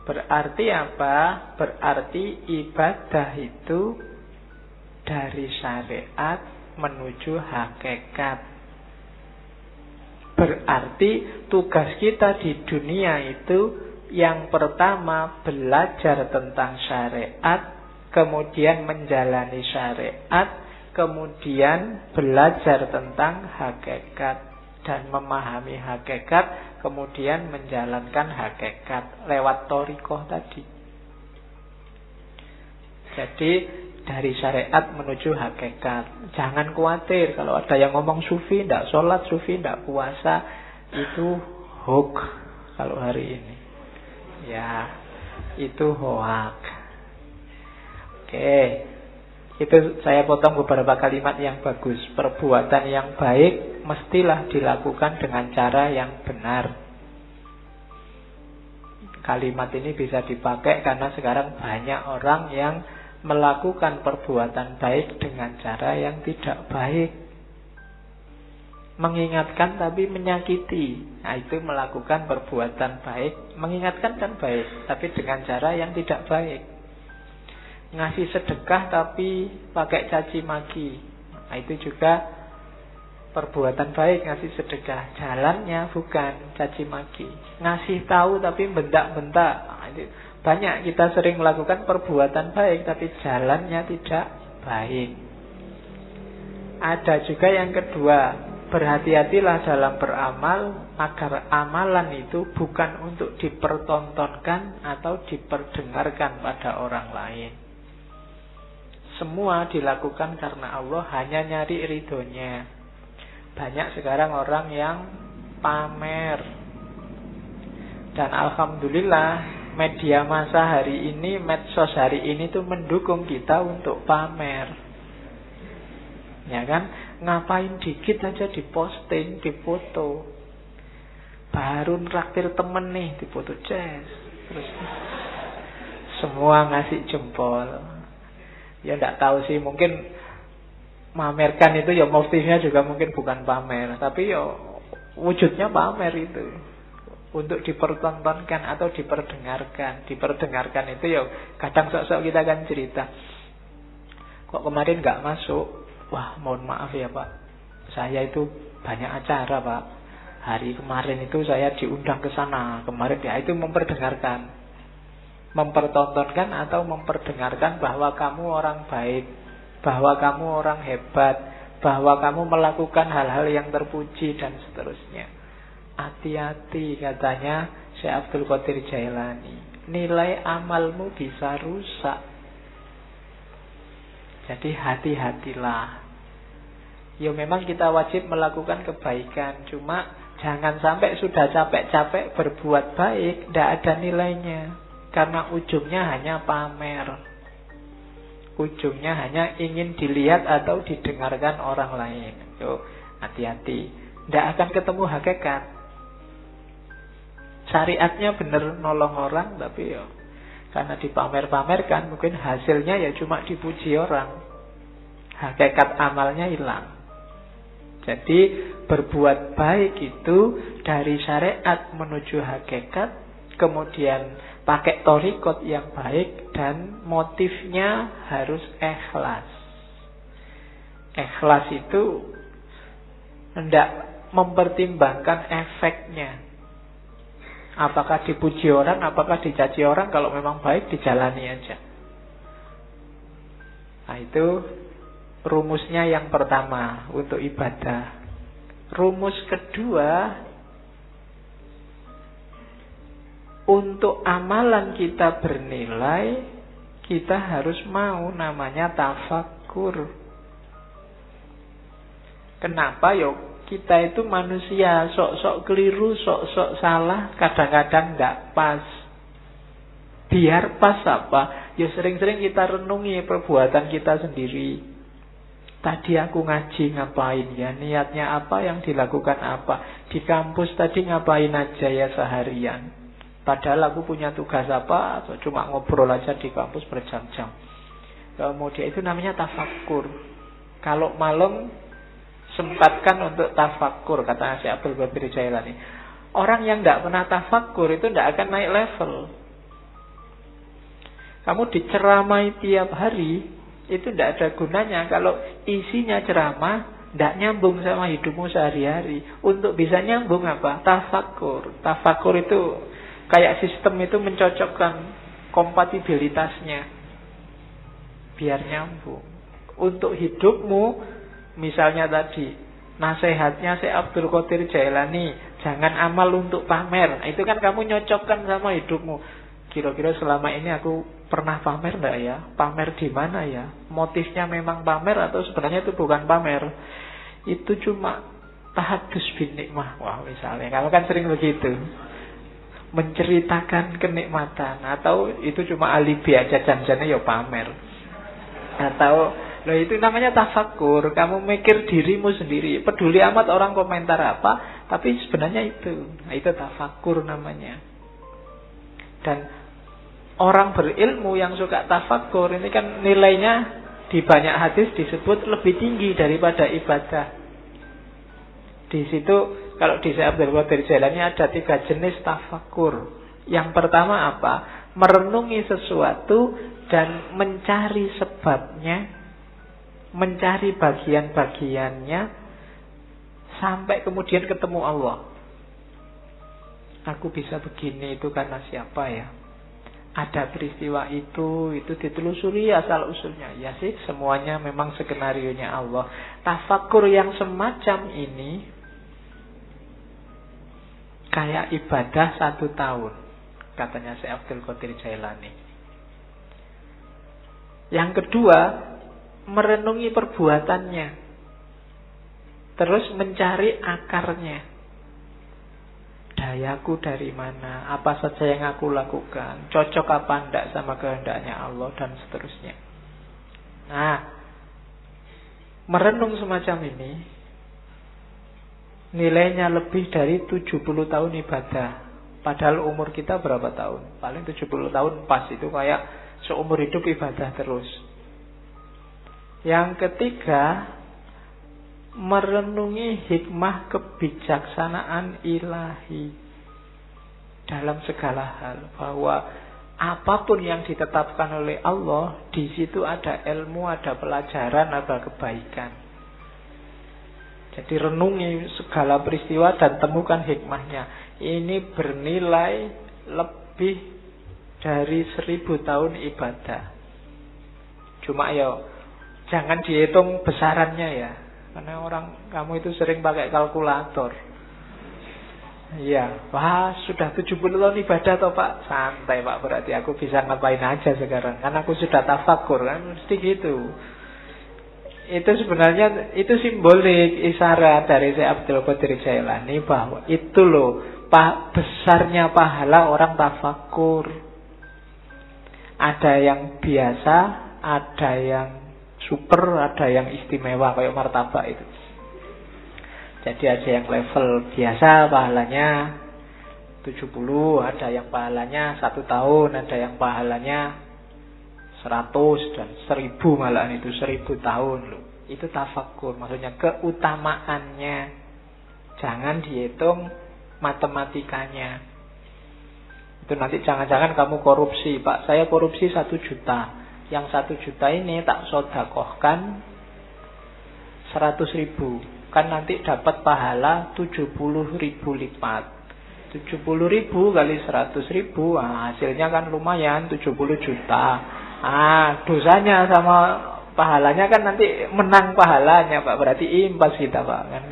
Berarti apa? Berarti ibadah itu dari syariat menuju hakikat. Berarti tugas kita di dunia itu yang pertama belajar tentang syariat, kemudian menjalani syariat, kemudian belajar tentang hakikat dan memahami hakikat, kemudian menjalankan hakikat lewat thariqah tadi. Jadi dari syariat menuju hakikat. Jangan khawatir kalau ada yang ngomong sufi tidak sholat, sufi tidak puasa, itu hoax kalau hari ini. Ya, itu hoax. Oke, itu saya potong beberapa kalimat yang bagus. Perbuatan yang baik mestilah dilakukan dengan cara yang benar. Kalimat ini bisa dipakai karena sekarang banyak orang yang melakukan perbuatan baik dengan cara yang tidak baik. Mengingatkan tapi menyakiti. Nah, itu melakukan perbuatan baik. Mengingatkan kan baik, tapi dengan cara yang tidak baik. Ngasih sedekah tapi pakai caci maki. Nah, itu juga perbuatan baik, ngasih sedekah. Jalannya bukan caci maki. Ngasih tahu tapi bentak-bentak. Nah, itu banyak kita sering melakukan perbuatan baik tapi jalannya tidak baik. Ada juga yang kedua, berhati-hatilah dalam beramal agar amalan itu bukan untuk dipertontonkan atau diperdengarkan pada orang lain. Semua dilakukan karena Allah, hanya nyari ridhonya. Banyak sekarang orang yang pamer. Dan alhamdulillah media massa hari ini, medsos hari ini tuh mendukung kita untuk pamer. Ya kan? Ngapain dikit aja diposting, difoto. Baru traktir temen nih, difoto jazz. Terus semua ngasih jempol. Ya enggak tahu sih, mungkin mamerkan itu ya motifnya juga mungkin bukan pamer, tapi ya wujudnya pamer itu. Untuk dipertontonkan atau diperdengarkan. Diperdengarkan itu ya kadang sok-sok kita kan cerita, kok kemarin gak masuk. Wah, mohon maaf ya Pak, saya itu banyak acara Pak. Hari kemarin itu saya diundang ke sana. Kemarin ya, itu memperdengarkan. Mempertontonkan atau memperdengarkan bahwa kamu orang baik, bahwa kamu orang hebat, bahwa kamu melakukan hal-hal yang terpuji dan seterusnya. Hati-hati katanya Syekh Abdul Qadir Jailani, nilai amalmu bisa rusak. Jadi hati-hatilah. Ya memang kita wajib melakukan kebaikan, cuma jangan sampai sudah capek-capek berbuat baik tidak ada nilainya, karena ujungnya hanya pamer. Ujungnya hanya ingin dilihat atau didengarkan orang lain. Yo, hati-hati. Tidak akan ketemu hakikat. Syariatnya benar nolong orang, tapi ya karena dipamer-pamerkan, mungkin hasilnya ya cuma dipuji orang. Hakikat amalnya hilang. Jadi berbuat baik itu dari syariat menuju hakikat, kemudian pakai thariqat yang baik, dan motifnya harus ikhlas. Ikhlas itu hendak mempertimbangkan efeknya. Apakah dipuji orang, apakah dicaci orang. Kalau memang baik, dijalani aja. Nah, itu rumusnya yang pertama untuk ibadah. Rumus kedua, untuk amalan kita bernilai, kita harus mau namanya tafakkur. Kenapa? Yuk, kita itu manusia, sok-sok keliru, sok-sok salah, kadang-kadang tidak pas. Biar pas apa? Ya sering-sering kita renungi perbuatan kita sendiri. Tadi aku ngaji ngapain ya? Niatnya apa, yang dilakukan apa? Di kampus tadi ngapain aja ya seharian? Padahal aku punya tugas apa? Atau cuma ngobrol aja di kampus berjam-jam. Kemudian itu namanya tafakkur. Kalau malam sempatkan untuk tafakkur, kata Syekh Abdul Qadir Jailani. Orang yang tidak pernah tafakkur itu tidak akan naik level. Kamu diceramai tiap hari, itu tidak ada gunanya kalau isinya ceramah tidak nyambung sama hidupmu sehari-hari. Untuk bisa nyambung apa? Tafakur. Tafakur itu kayak sistem itu mencocokkan kompatibilitasnya biar nyambung. Untuk hidupmu, misalnya tadi nasihatnya Syekh Abdul Qadir Jailani, jangan amal untuk pamer. Itu kan kamu nyocokkan sama hidupmu. Kira-kira selama ini aku pernah pamer enggak ya? Pamer di mana ya? Motifnya memang pamer atau sebenarnya itu bukan pamer? Itu cuma tahadus bin nikmah. Wah, misalnya kamu kan sering begitu, menceritakan kenikmatan, atau itu cuma alibi aja, janjinya ya pamer. Atau loh, itu namanya tafakur. Kamu mikir dirimu sendiri, peduli amat orang komentar apa, tapi sebenarnya itu. Nah, itu tafakur namanya. Dan orang berilmu yang suka tafakur ini kan nilainya di banyak hadis disebut lebih tinggi daripada ibadah. Di situ kalau di Syekh Abdul Qadir Jailani ada 3 jenis tafakur. Yang pertama apa? Merenungi sesuatu dan mencari sebabnya, mencari bagian-bagiannya sampai kemudian ketemu Allah. Aku bisa begini itu karena siapa ya? Ada peristiwa itu ditelusuri asal usulnya. Ya sih, semuanya memang skenarionya Allah. Tafakur yang semacam ini kayak ibadah 1 tahun, katanya Syekh Abdul Qadir Jailani. Yang kedua, merenungi perbuatannya, terus mencari akarnya. Dayaku dari mana? Apa saja yang aku lakukan? Cocok apa enggak sama kehendaknya Allah? Dan seterusnya. Nah, merenung semacam ini nilainya lebih dari 70 tahun ibadah. Padahal umur kita berapa tahun? Paling 70 tahun pas, itu kayak seumur hidup ibadah terus. Yang ketiga, merenungi hikmah kebijaksanaan ilahi dalam segala hal, bahwa apapun yang ditetapkan oleh Allah, di situ ada ilmu, ada pelajaran, ada kebaikan. Jadi renungi segala peristiwa dan temukan hikmahnya. Ini bernilai lebih dari 1000 tahun ibadah. Cuma ya jangan dihitung besarannya ya, karena kamu itu sering pakai kalkulator. Iya, wah sudah 70 tahun ibadah toh Pak. Santai Pak, berarti aku bisa ngapain aja sekarang, karena aku sudah tafakur, kan mesti gitu. Itu sebenarnya itu simbolik, isyarat dari Syekh Abdul Qadir Jailani bahwa itu loh besarnya pahala orang tafakur. Ada yang biasa, ada yang super, ada yang istimewa kayak martabak itu. Jadi ada yang level biasa pahalanya 70, ada yang pahalanya 1 tahun, ada yang pahalanya 100 dan 1000, malahan itu 1000 tahun loh. Itu tafakur, maksudnya keutamaannya. Jangan dihitung matematikanya. Itu nanti jangan-jangan kamu korupsi, Pak, saya korupsi 1 juta. Yang 1 juta ini tak sodakohkan 100.000, kan nanti dapat pahala 70.000 lipat. 70.000 kali 100.000, hasilnya kan lumayan 70 juta. Dosanya sama pahalanya kan nanti menang pahalanya Pak, berarti impas kita Pak, kan?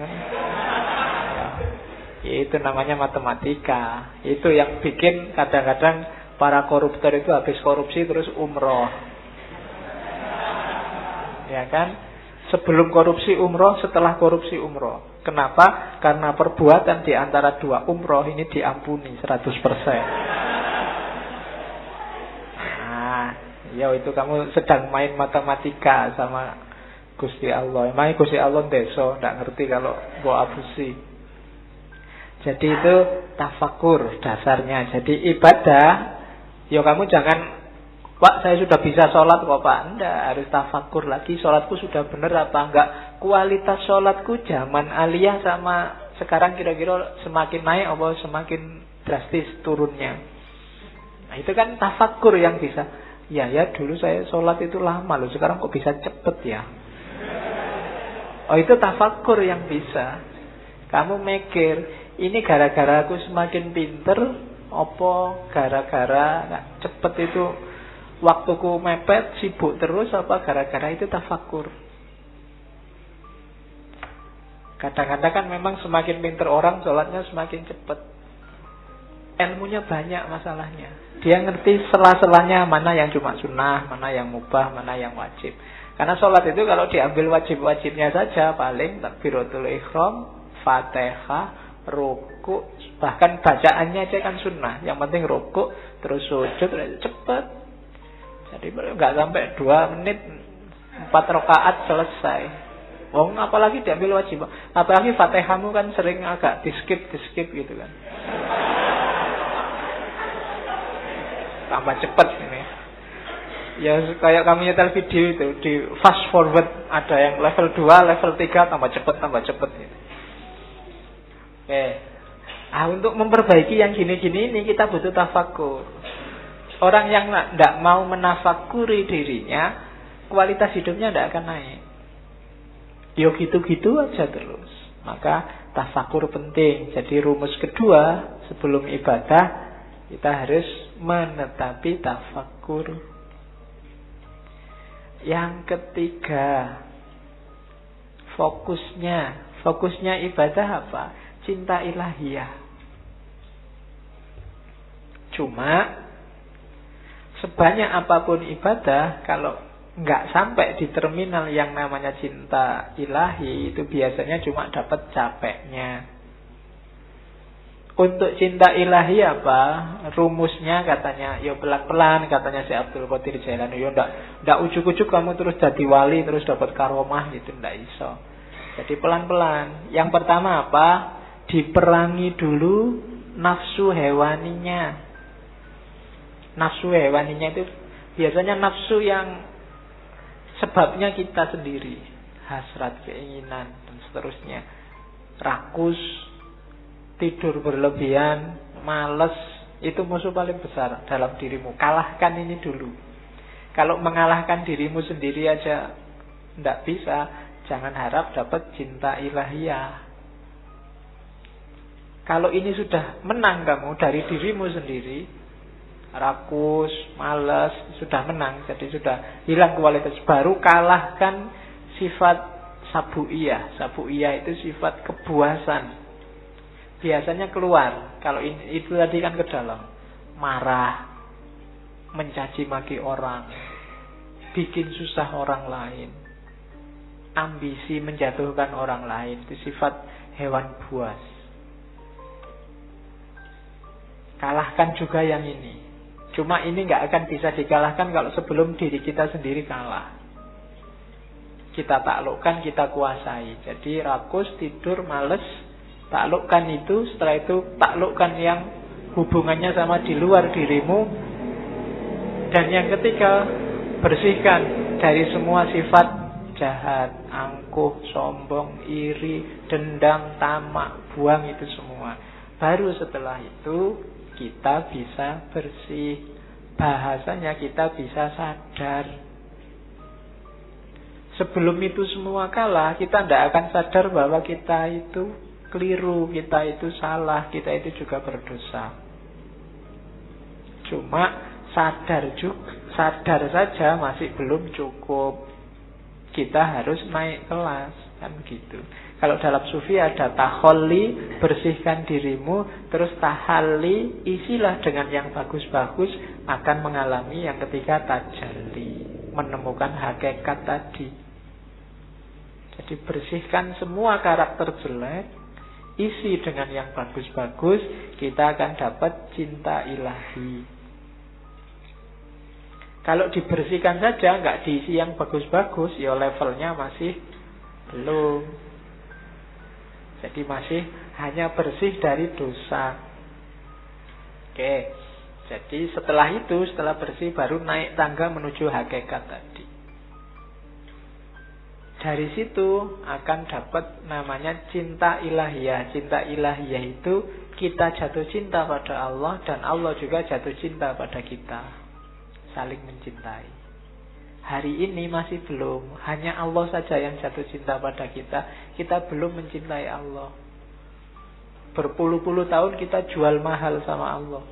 Itu namanya matematika. Itu yang bikin kadang-kadang para koruptor itu habis korupsi terus umroh, ya kan? Sebelum korupsi umroh, setelah korupsi umroh. Kenapa? Karena perbuatan di antara 2 umroh ini diampuni 100%. Ya itu kamu sedang main matematika sama Gusti Allah. Emangnya Gusti Allah ndeso, ndak ngerti kalau mbok abusi. Jadi itu tafakur dasarnya. Jadi ibadah, ya kamu jangan, Pak saya sudah bisa sholat kok Pak. Enggak, harus tafakur lagi. Sholatku sudah benar apa enggak? Kualitas sholatku zaman aliyah sama sekarang kira-kira semakin naik apa semakin drastis turunnya. Nah itu kan tafakur yang bisa. Ya dulu saya sholat itu lama loh, sekarang kok bisa cepet ya. Oh, itu tafakur yang bisa. Kamu mikir, ini gara-gara aku semakin pinter, apa gara-gara cepet itu waktuku mepet, sibuk terus, apa gara-gara itu tafakur. Kadang-kadang kan memang semakin pinter orang, sholatnya semakin cepet. Ilmunya banyak masalahnya. Dia ngerti sela-selanya, mana yang cuma sunnah, mana yang mubah, mana yang wajib. Karena sholat itu kalau diambil wajib-wajibnya saja, paling takbiratul ihram, Fatihah, ruku, bahkan bacaannya aja kan sunnah. Yang penting ruku, terus sujud, cepet. Jadi nggak sampai 2 menit, 4 rakaat selesai. Apalagi diambil wajib. Apalagi Fatihahmu kan sering agak di-skip gitu kan. Tambah cepet ini. Ya kayak kamu nyetel video itu, di fast forward, ada yang level 2, level 3, tambah cepet gitu. Oke. Untuk memperbaiki yang gini-gini ini kita butuh tafakur. Orang yang tidak mau menafakuri dirinya, kualitas hidupnya tidak akan naik. Yo gitu-gitu aja terus. Maka tafakur penting. Jadi rumus kedua sebelum ibadah, kita harus menetapi tafakur. Yang ketiga, fokusnya ibadah apa? Cinta ilahiyah. Cuma sebanyak apapun ibadah, kalau nggak sampai di terminal yang namanya cinta ilahi, itu biasanya cuma dapat capeknya. Untuk cinta ilahi apa? Rumusnya katanya, yo pelan-pelan, katanya si Abdul Qadir Jailani. Yo ndak ujuk-ujuk kamu terus jadi wali, terus dapat karomah gitu, ndak iso. Jadi pelan-pelan. Yang pertama apa? Diperangi dulu nafsu hewaninya. Nafsu hewaninya itu biasanya nafsu yang sebabnya kita sendiri, hasrat, keinginan, dan seterusnya. Rakus, tidur berlebihan, malas, itu musuh paling besar dalam dirimu. Kalahkan ini dulu. Kalau mengalahkan dirimu sendiri aja tidak bisa, jangan harap dapat cinta ilahiyah. Kalau ini sudah menang kamu dari dirimu sendiri, rakus, malas, sudah menang, jadi sudah hilang kualitas. Baru kalahkan sifat sabu'iyah. Sabu'iyah itu sifat kebuasan. Biasanya keluar. Kalau itu tadi kan ke dalam. Marah, mencaci maki orang, bikin susah orang lain, ambisi menjatuhkan orang lain. Itu sifat hewan buas. Kalahkan juga yang ini. Cuma ini nggak akan bisa dikalahkan kalau sebelum diri kita sendiri kalah. Kita taklukkan, kita kuasai. Jadi rakus, tidur, males, taklukkan itu. Setelah itu taklukkan yang hubungannya sama di luar dirimu. Dan yang ketiga, bersihkan dari semua sifat jahat, angkuh, sombong, iri, dendam, tamak. Buang itu semua. Baru setelah itu kita bisa bersih. Bahasanya kita bisa sadar. Sebelum itu semua kalah, kita tidak akan sadar bahwa kita itu keliru, kita itu salah, kita itu juga berdosa. Cuma sadar saja masih belum cukup. Kita harus naik kelas, kan begitu. Kalau dalam sufi ada taholli, bersihkan dirimu, terus tahalli, isilah dengan yang bagus-bagus, akan mengalami yang ketiga tajalli, menemukan hakikat tadi. Jadi bersihkan semua karakter jelek, isi dengan yang bagus-bagus, kita akan dapat cinta ilahi. Kalau dibersihkan saja, nggak diisi yang bagus-bagus, ya levelnya masih belum. Jadi masih hanya bersih dari dosa. Oke. Jadi setelah itu, setelah bersih, baru naik tangga menuju hakikat tadi. Dari situ akan dapat namanya cinta ilahiyah. Cinta ilahiyah itu kita jatuh cinta pada Allah dan Allah juga jatuh cinta pada kita. saling mencintai. Hari ini masih belum. Hanya Allah saja yang jatuh cinta pada kita. Kita belum mencintai Allah. Berpuluh-puluh tahun kita jual mahal sama Allah.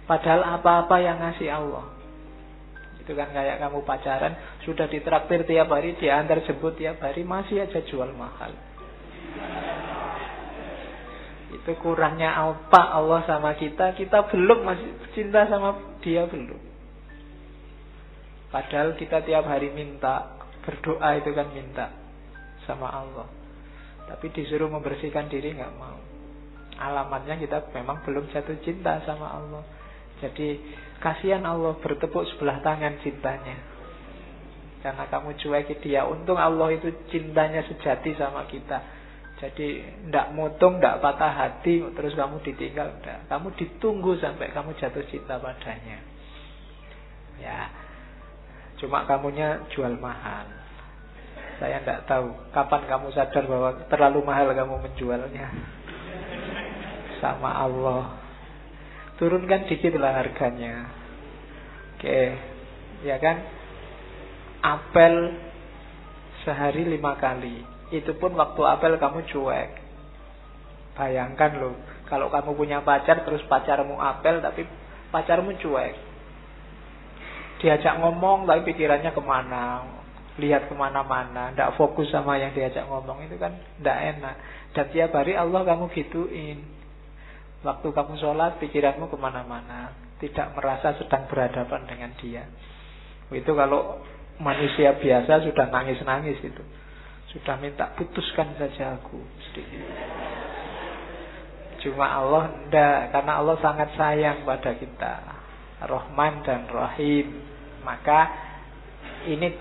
Padahal apa-apa yang ngasih Allah. Itu kan kayak kamu pacaran, sudah ditraktir tiap hari, diantar jemput tiap hari, masih aja jual mahal. Itu kurangnya apa Allah sama kita. Kita belum masih cinta sama dia, belum. Padahal kita tiap hari minta, berdoa itu kan minta sama Allah. Tapi disuruh membersihkan diri nggak mau. Alamatnya kita memang belum jatuh cinta sama Allah. Jadi kasihan Allah, bertepuk sebelah tangan cintanya. Karena kamu cueki dia. Untung Allah itu cintanya sejati sama kita. Jadi ndak mutung, ndak patah hati, terus kamu ditinggal, ndak. Kamu ditunggu sampai kamu jatuh cinta padanya. Ya, cuma kamunya jual mahal. Saya ndak tahu kapan kamu sadar bahwa terlalu mahal kamu menjualnya sama Allah. Turunkan dikit lah harganya. Oke, ya kan? Apel sehari 5 kali. Itu pun waktu apel kamu cuek. Bayangkan loh, kalau kamu punya pacar, terus pacarmu apel, tapi pacarmu cuek. Diajak ngomong, tapi pikirannya kemana, lihat kemana-mana, tidak fokus sama yang diajak ngomong, itu kan tidak enak. Dan tiap hari Allah kamu gituin. Waktu kamu sholat, pikiranmu kemana-mana, tidak merasa sedang berhadapan dengan dia. Itu kalau manusia biasa sudah nangis-nangis itu. Sudah minta putuskan saja aku. Cuma Allah tidak, karena Allah sangat sayang pada kita, Rahman dan Rahim. Maka ini